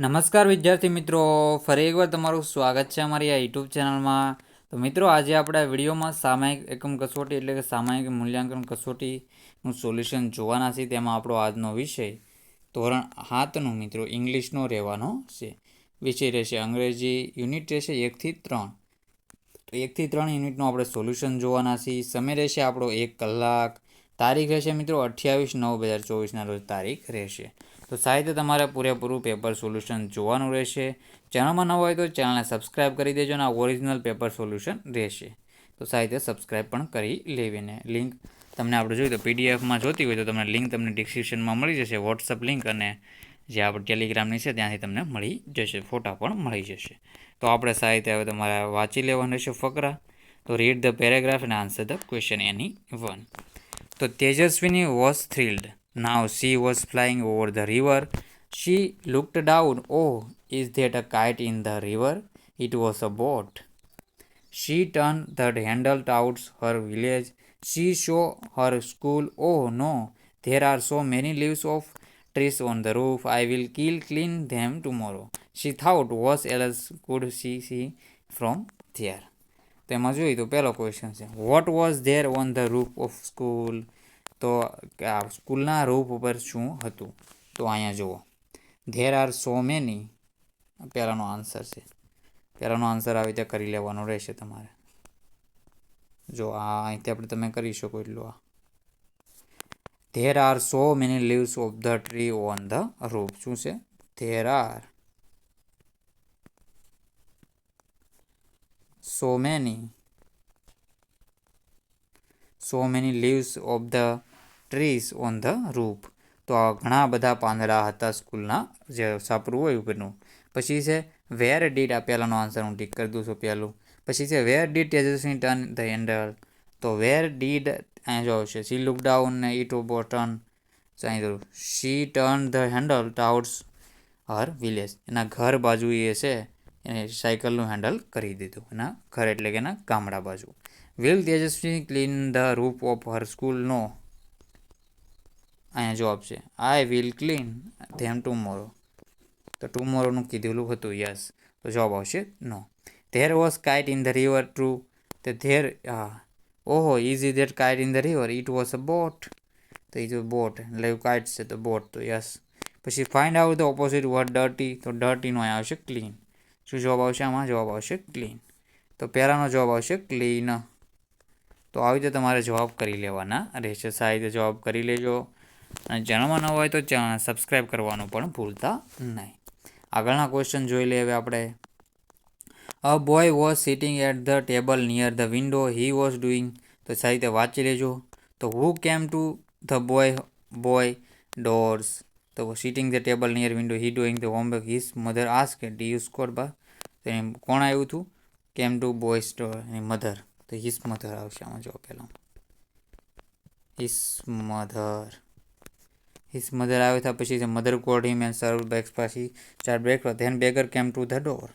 નમસ્કાર વિદ્યાર્થી મિત્રો, ફરી એકવાર તમારું સ્વાગત છે અમારી આ યુટ્યુબ ચેનલમાં. તો મિત્રો, આજે આપણે આ વિડીયોમાં સામાયિક એકમ કસોટી એટલે કે સામાયિક મૂલ્યાંકન કસોટીનું સોલ્યુશન જોવાના છે. તેમાં આપણો આજનો વિષય ધોરણ 7નો મિત્રો ઇંગ્લિશનો રહેવાનો છે. વિષય રહેશે અંગ્રેજી, યુનિટ રહેશે 1 થી 3. તો 1 થી 3 યુનિટનું આપણે સોલ્યુશન જોવાના છીએ. સમય રહેશે આપણો 1 કલાક. તારીખ રહેશે મિત્રો 28/9/2024ના રોજ તારીખ રહેશે. તો સાહિત્ય તમારે પૂરેપૂરું પેપર સોલ્યુશન જોવાનું રહેશે. ચેનલમાં ન હોય તો ચેનલને સબસ્ક્રાઈબ કરી દેજો અને ઓરિજિનલ પેપર સોલ્યુશન રહેશે. તો સાહિત્ય સબસ્ક્રાઈબ પણ કરી લેવી ને લિંક તમને આપણે જોઈએ તો પીડીએફમાં જોતી હોય તો તમને લિંક તમને ડિસ્ક્રિપ્શનમાં મળી જશે, વોટ્સઅપ લિંક, અને જે આપણે ટેલિગ્રામની છે ત્યાંથી તમને મળી જશે, ફોટા પણ મળી જશે. તો આપણે સાહિત્ય હવે તમારે વાંચી લેવાનું રહેશે ફકરા. તો read the paragraph and answer the question any one. તો તેજસ્વીની was thrilled. Now she was flying over the river. She looked down. Oh, is that a kite in the river? It was a boat. She turned the handle towards her village. She saw her school. Oh no, there are so many leaves of trees on the roof. I will clean them tomorrow. She thought, what else could she see from there? તેમાં જોઈએ તો પહેલો question છે, what was there on the roof of school? તો આ સ્કૂલના roof ઉપર શું હતું? તો અહીંયા જુઓ, ધેર આર સો મેની પહેલાંનો આન્સર છે. પહેલાંનો આન્સર આવી રીતે કરી લેવાનો રહેશે તમારે. જો આ અહીંથી આપણે તમે કરી શકો એટલું. આ there are so many leaves of the tree on the roof. શું છે? There are so many leaves of the trees on the roof. તો આ ઘણા બધા પાંદડા હતા સ્કૂલના, જે સાપરું હોય ઉપરનું. પછી છે વેર ડીડ, આ પહેલાંનો આન્સર હું ટીક કરી દઉં છું પહેલું. પછી છે વેર ડીડ તેજસ્વી ટર્ન ધ હેન્ડલ? તો વેર ડીડ અહીંયા જો આવશે, સી લુક ડાઉન ને ઈટ ઓબો ટર્ન. અહીં તો she turn the handle towards her village. એના ઘર બાજુ એ છે એને સાયકલનું હેન્ડલ કરી દીધું. એના ઘર એટલે કે એના ગામડા બાજુ. Will Tejasvi clean the roof of her school? No. અહીંયા જવાબ છે I will clean them tomorrow. તો ટુમોરોનું કીધેલું હતું, યસ. તો જવાબ આવશે no. There was kite in the river? True. તો ધેર, હા, ઓહો, is that kite in the river? It was a boat. તો એ જો બોટ એટલે કાઇટ છે તો બોટ, તો યસ. પછી find out the opposite word dirty. તો ડર્ટીનો અહીંયા આવશે ક્લીન. શું જવાબ આવશે આમાં? જવાબ આવશે ક્લીન. તો પહેલાંનો જવાબ આવશે ક્લીન. તો આવી રીતે તમારે જવાબ કરી લેવાના રહેશે. સાહિત્ય જવાબ કરી લેજો. અને ચેનલમાં ન હોય તો ચેનલ સબસ્ક્રાઈબ કરવાનું પણ ભૂલતા નહીં. આગળના ક્વેશ્ચન જોઈ લઈએ હવે આપણે. A boy was sitting at the table near the window. He was doing. તો સાહિત્ય વાંચી લેજો. તો who came to the boy doors? તો sitting the table near window, he doing the homework. His mother ask, did you score bar? તો એમ કોણ આવ્યું હતું? કેમ ટુ બોયસ ડોર, એની મધર. તો હિઝ મધર આવશે આમાં. જો પહેલાં હિઝ મધર આવ્યો હતા. પછી mother cold him and serve breakfast. He start breakfast. Then beggar came to the door.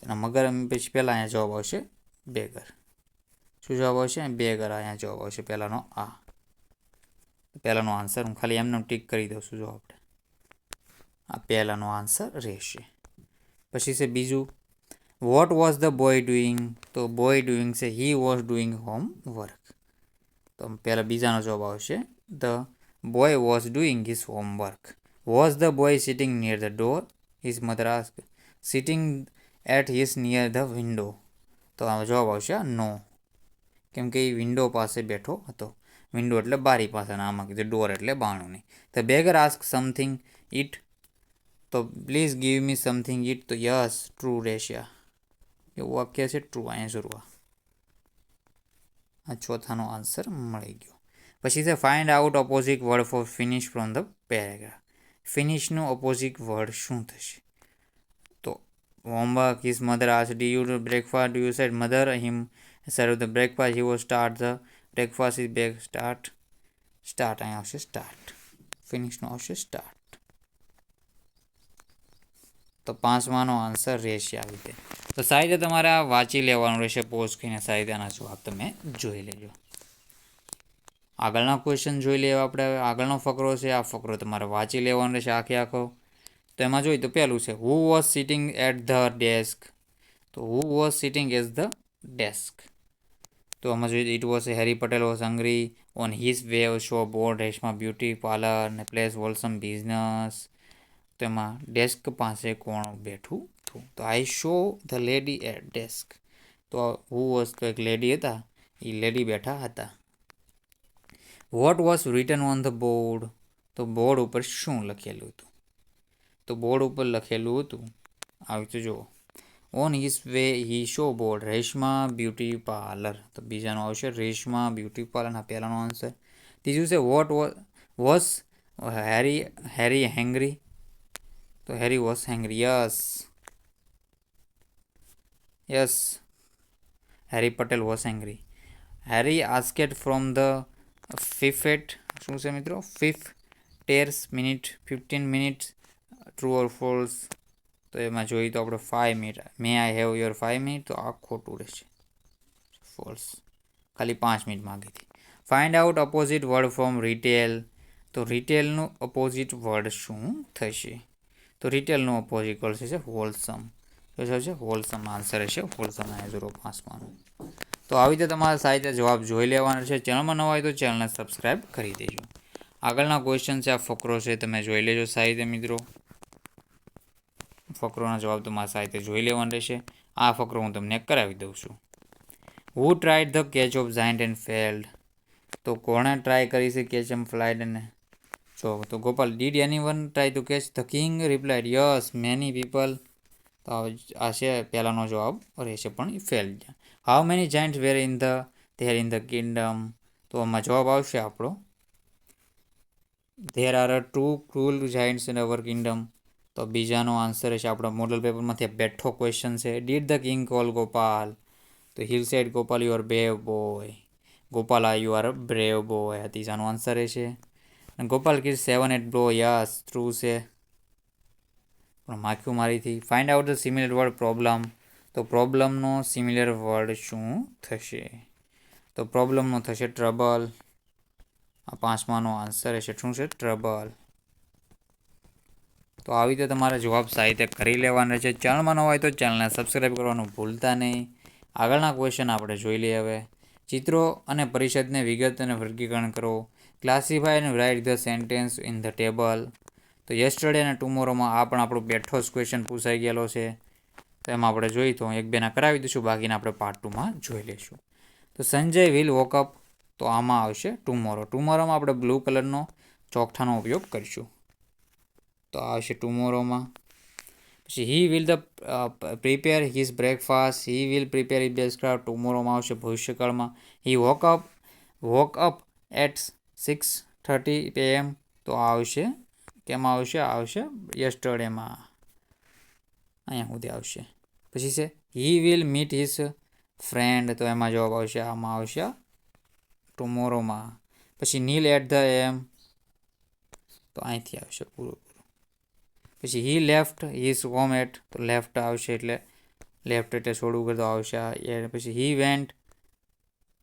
એના મગર પછી પહેલાં અહીંયા જવાબ આવશે બેગર. શું જવાબ આવશે? બેગર. અહીંયા જવાબ આવશે પહેલાંનો આ. પહેલાંનો આન્સર હું ખાલી એમને ટીક કરી દઉં છું. જો આપણે આ પહેલાંનો આન્સર રહેશે. પછી છે બીજું, what was the boy doing? તો બોય ડુઈંગ છે હી વોઝ ડુઈંગ હોમવર્ક. તો પહેલાં બીજાનો જવાબ આવશે the boy was doing his homework. Was the boy sitting near the door? His mother ask. Sitting at his near the window. તો આ જવાબ આવશે નો, કેમ કે એ વિન્ડો પાસે બેઠો હતો. વિન્ડો એટલે બારી પાસે, આમાં કીધું ડોર એટલે બાણું નહીં. તો બેગર આસ્ક સમથિંગ ઇટ. તો please give me something it. તો યસ, ટ્રુ રહેશે. એવું વાક્ય છે ટ્રુ. અહીંયા શરૂઆત આ ચોથાનો આન્સર મળી ગયો. પછી છે find out opposite word for finish from the paragraph. ફિનિશનું ઓપોઝિટ વર્ડ શું થશે? તો homework, his mother ask, did you breakfast? Do you said mother him serve the breakfast? He was start the breakfast? Is back start. અહીંયા આવશે start. ફિનિશનો આવશે start. તો પાંચમાનો answer રહેશે આવી રીતે. તો સાહિત્ય તમારે આ વાંચી લેવાનું રહેશે. પોઝ કરીને સાહિત્યના જવાબ તમે જોઈ લેજો. આગળના ક્વેશ્ચન જોઈ લેવા આપણે. આગળનો ફકરો છે, આ ફકરો તમારે વાંચી લેવાનો રહેશે આખો. તો તો એમાં જોઈએ તો પહેલું છે who was sitting at the desk. તો who was sitting at the desk. તો આમાં જોઈએ it was Harry Patel was hungry on his way show board Reshma beauty parlour ને પ્લેસ વોલસમ બિઝનેસ. તો એમાં ડેસ્ક પાસે કોણ બેઠું હતું? તો I saw the lady at desk. તો હુ વોઝ તો એક લેડી હતા, એ લેડી બેઠા હતા. What was return on the board. તો બોર્ડ ઉપર શું લખેલું હતું? તો બોર્ડ ઉપર લખેલું હતું આવી તો જુઓ on his way he show board Reshma beauty parlour. તો બીજાનો આવશે રેશમા બ્યુટી પાર્લર. આ પહેલાનો આન્સર. ત્રીજું છે વોટ વોઝ હેરી હેંગ્રી. તો Harry was hungry. Yes Harry Patel was hungry. Harry asked from the fifth. શું છે મિત્રો? ફિફ્થ ટેર્સ minute 15 minutes true or false. તો એમાં જોઈએ તો આપણે 5 minute. May I have your 5 minute. તો આ ખોટું રહેશે, ફોલ્સ. ખાલી 5 મિનિટ માગી હતી. Find out opposite word from retail. તો રિટેલનું અપોઝિટ વર્ડ શું થશે? તો રિટેલનું અપોઝિટ વર્ડ છે હોલસમ. તો છે હોલસમ આન્સર હશે હોલસમ. 0.5. તો આવી રીતે તમારા સાહિત્ય જવાબ જોઈ લેવાના છે. ચેનલમાં નવા હોય તો ચેનલને સબસ્ક્રાઈબ કરી દેજો. આગળના ક્વેશ્ચન છે, આ ફકરો છે, તમે જોઈ લેજો સાહિત્ય મિત્રો. ફકરોના જવાબ તમારા સાહિત્ય જોઈ લેવાના રહેશે. આ ફકરો હું તમને કરાવી દઉં છું. Who tried the catch of giant and failed. તો કોણે ટ્રાય કરી છે કેચ એમ ફ્લાઇડ અને જો તો Gopal. Did anyone try to catch the king replied yes many people. તો આ છે પહેલાનો જવાબ રહેશે પણ એ ફેલ ગયા. How many giants were in the kingdom. તો આમાં જવાબ આવશે આપણો there are 2 cruel giants in our kingdom. તો બીજાનો આન્સર છે આપણા મોડલ પેપરમાંથી બેઠો ક્વેશ્ચન છે. Did the king call Gopal. તો he'll said Gopal you are brave boy. Gopal you are brave boy. ત્રીજાનો આન્સર છે. Gopal killed 7 blow. Yes true છે પણ માખ્યું મારીથી. Find out the similar word problem. તો પ્રોબ્લેમનો સિમિલર વર્ડ શું થશે? તો પ્રોબ્લેમનો થશે ટ્રબલ. આ 5માનો આન્સર છે શું છે? ટ્રબલ. તો આવી રીતે તમારે જવાબ સાહિત્ય કરી લેવાના છે. ચેનલમાં ન હોય તો ચેનલને સબસ્ક્રાઈબ કરવાનું ભૂલતા નહીં. આગળના ક્વેશ્ચન આપણે જોઈ લઈએ હવે. ચિત્રો અને પરિષદને વિગત અને વર્ગીકરણ કરો. ક્લાસિફાય અને write the sentence in the table. તો યસ્ટરડે અને ટુમોરોમાં આ પણ આપણો બેઠો જ ક્વેશ્ચન પૂછાઈ ગયેલો છે. તો એમાં આપણે જોઈ તો એક બેના કરાવી દઈશું, બાકીના આપણે પાર્ટ 2માં જોઈ લઈશું. તો સંજય વિલ વોકઅપ. તો આમાં આવશે ટુમોરો. ટુમોરોમાં આપણે બ્લુ કલરનો ચોકઠાનો ઉપયોગ કરીશું. તો આવશે ટુમોરોમાં. પછી he will the prepare his breakfast. He will prepare his breakfast. ટુમોરોમાં આવશે ભવિષ્યકાળમાં. He woke up at 6:30 PM. તો આવશે કેમાં આવશે યસ્ટરડેમાં. અહીંયા સુધી આવશે. પછી છે he will meet his friend. તો એમાં જવાબ આવશે આમાં આવશે ટુમોરોમાં. પછી નીલ એટ ધ એમ. તો અહીંથી આવશે પૂરું. પછી he left his home at. તો લેફ્ટ આવશે એટલે લેફ્ટ એટલે છોડવું કરતો આવશે. પછી હી વેન્ટ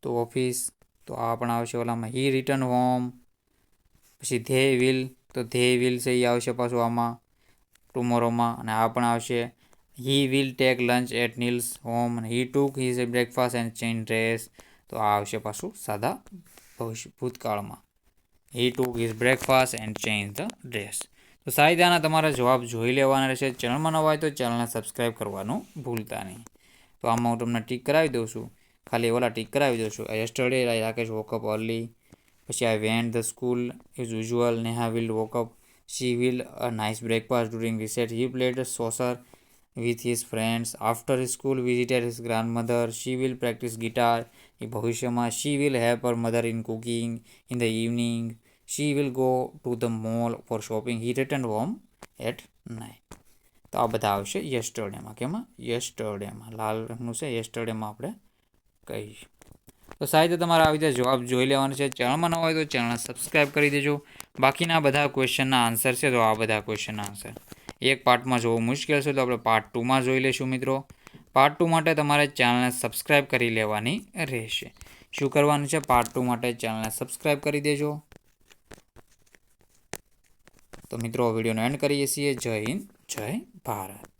તો ઓફિસ. તો આ પણ આવશે ઓલામાં. He return home. પછી ધે વિલ. તો ધે વિલ છે એ આવશે પાછું આમાં ટુમોરોમાં. અને આ પણ આવશે he will take lunch at Neel's home. He took his breakfast and change dress. તો આ આવશે પાછું સાદા ભૂતકાળમાં. He took his breakfast and change the dress. તો સાહિત્યના તમારા જવાબ જોઈ લેવાના રહેશે. ચેનલમાં ન હોય તો ચેનલને સબસ્ક્રાઈબ કરવાનું ભૂલતા નહીં. તો આમાં હું તમને ટીક કરાવી દઉં છું. ખાલી ઓલા ટીક કરાવી દઉં છું. Yesterday Rakesh woke up early. પછી I went the school as usual. Neha will woke up. She will a nice breakfast during recess. He played soccer with his friends. After school visited his grandmother. She will practice guitar. એ ભવિષ્યમાં. She will help her mother in cooking in the evening. She will go to the mall for shopping. He returned home at 9. તો આ બધા આવશે યસ્ટરડેમાં. કેમાં? યસ્ટરડેમાં. લાલ રંગનું છે યસ્ટરડેમાં આપણે કહીશું. તો સાહિત્ય તમારે આવી રીતે જવાબ જોઈ લેવાનો છે. ચેનલમાં ન હોય તો ચેનલને સબસ્ક્રાઈબ કરી દેજો. બાકીના બધા ક્વેશ્ચનના આન્સર છે તો આ બધા ક્વેશ્ચનના આન્સર એક પાર્ટમાં જોવું મુશ્કેલ છે તો આપણે પાર્ટ 2માં જોઈ લઈશું મિત્રો. પાર્ટ 2 માટે તમારે ચેનલને સબસ્ક્રાઈબ કરી લેવાની રહેશે. શું કરવાનું છે? પાર્ટ 2 માટે ચેનલને સબસ્ક્રાઈબ કરી દેજો. તો મિત્રો વિડીયોનો એન્ડ કરીએ છીએ. જય હિન્દ, જય ભારત.